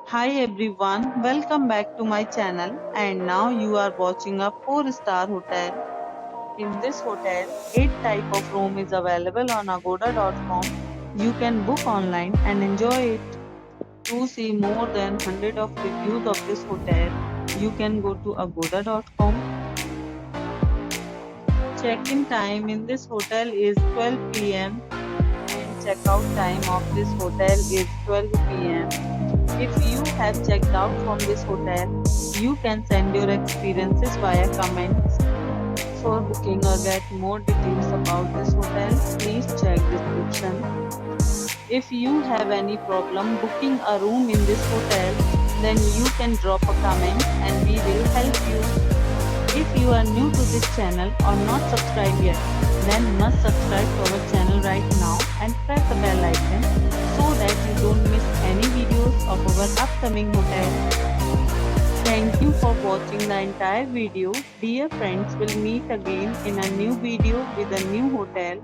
Hi everyone, welcome back to my channel and now you are watching a 4-star hotel. In this hotel, 8 type of room is available on agoda.com. You can book online and enjoy it. To see more than 100 of reviews of this hotel, you can go to agoda.com. Check-in time in this hotel is 12 p.m. and check-out time of this hotel is 12 p.m. If you have checked out from this hotel, you can send your experiences via comments. For booking or get more details about this hotel, please check description. If you have any problem booking a room in this hotel, then you can drop a comment and we will help you. If you are new to this channel or not subscribed yet, then must subscribe to our channel right now and press the bell icon so that you don't miss any videos of our upcoming hotel. Thank you for watching the entire video. Dear friends, will meet again in a new video with a new hotel.